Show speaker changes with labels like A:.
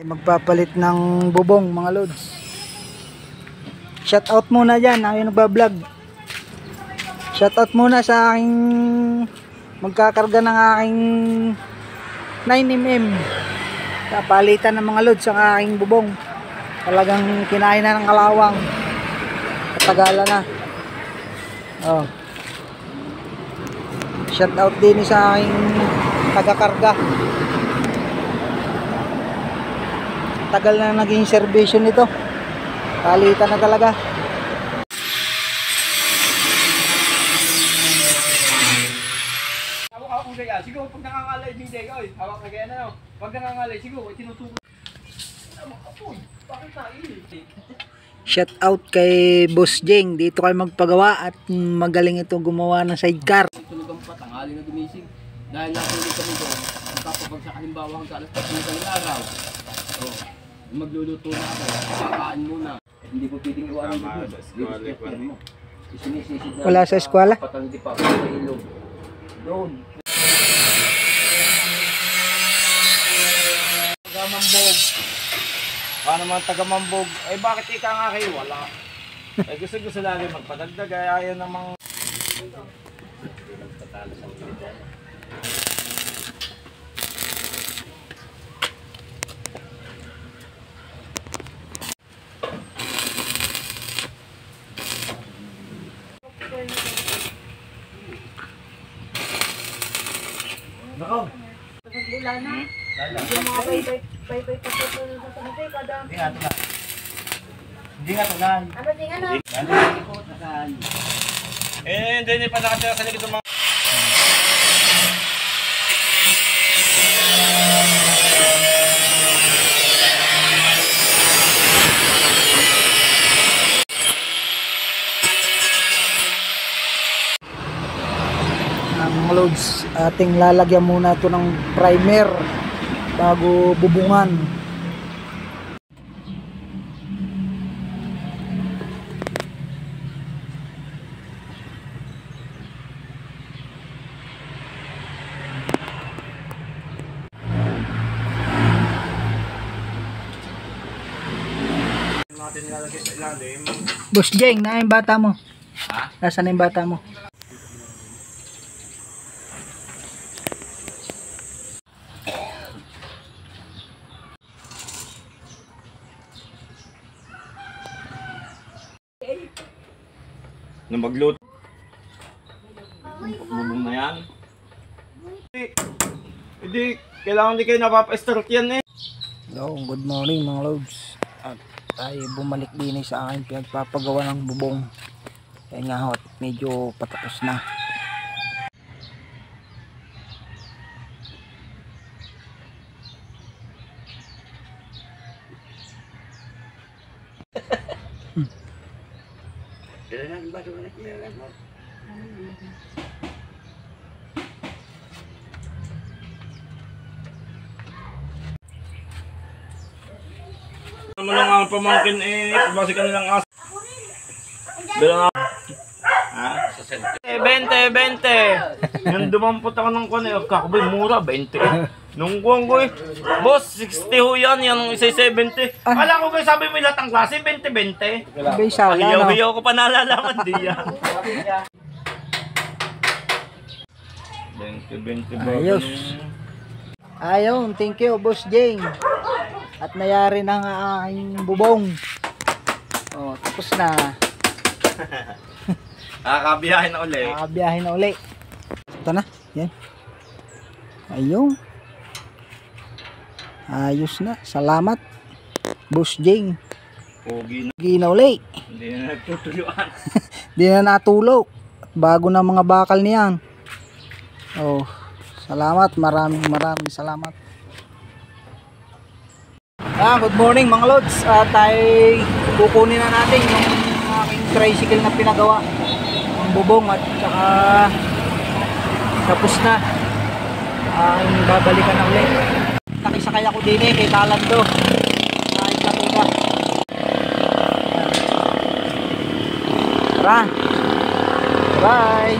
A: Magpapalit ng bubong mga lods. Shout out muna dyan ang nagbablog. Shout out muna sa aking magkakarga ng aking 9mm. Palitan ng mga lods ang aking bubong. Talagang kinain na ng kalawang. Katagalan na. Oh. Shout out din sa aking tagakarga. Tagal na naging servisyo nito. Palitan na talaga.
B: Hawak mo kaya. Siguro pag nangangalay din dega, oy. Hawak na kaya na. Pag nangangalay siguro tinutubo. Bakit tayo?
A: Shout out kay Boss Jeng. Dito kayo magpagawa at magaling ito gumawa ng sidecar.
B: Tulogang pa, tanghali na gumising. Dahil natulog kami doon, magpapabagsak halimbawa hanggang alas 4 ng araw. Oh, magluluto na ako, kakain muna. Hindi po pwedeng iwanan doon.
A: Wala sa eskwela?
B: Patanggi pa ako sa ilog. Doon. Tagamambog. Paano naman tagamambog? Eh bakit ika nga kayo? Wala. Eh gusto lagi magpadagdag. Ayaw namang... Patalo sa ulitan. Nako.
C: Wala na. Yung mga bye-bye pa sa tanong kada.
B: Hindi nga tunan.
C: Ano din ano?
B: Hindi pa nakatira sa likod ng mga...
A: Mga loads, ating lalagyan muna ito ng primer bago bubungan.
B: Natin nilalagay sa ilalim.
A: Boss Jeng, na yung bata mo?
B: Ha?
A: Nasaan na yung bata mo?
B: Na magluto. Bubong na yan. Hindi, kailangan di kayo napapa-start yan eh.
A: Hello, good morning mga loads. At tayo bumalik din sa akin pinagpapagawa ng bubong. Kaya nga hot, medyo patapos na.
B: Naman lang ang pamangkin eh, pabasi ka nilang as. Bilang ako. Ha? 20. Yung dumampot ako ng kwan eh, kakabay mura, 20 eh. Nung kuwang ko eh, boss, 60 ho yan, yung isa 70. Kala ko kayo sabi mo lahat ang klase, 20-20.
A: Abay, sala, no?
B: Hiyaw-hiyaw ko pa nalalaman di yan. 20-20 ba?
A: Ayos. Ayun, thank you Boss Jeng. At nayari ng aking bubong. Oh, tapos na.
B: Kakabiyahin na uli.
A: Nakabiyahe na uli. Ito na, yan. Ayun. Ayos na, salamat Boss Jeng.
B: Pogi na.
A: Pogi na uli.
B: Hindi na nagtutuluan.
A: Di na natulo. Bago na mga bakal niyan. Oh, salamat, maraming salamat. Good morning mga lods. Tayo kukunin na natin yung aking tricycle na pinagawa. Ang bubong at saka tapos na. Babalikan na ulit. Nakisakay ako din kay Talando. Kahit katuna. Tara. Bye.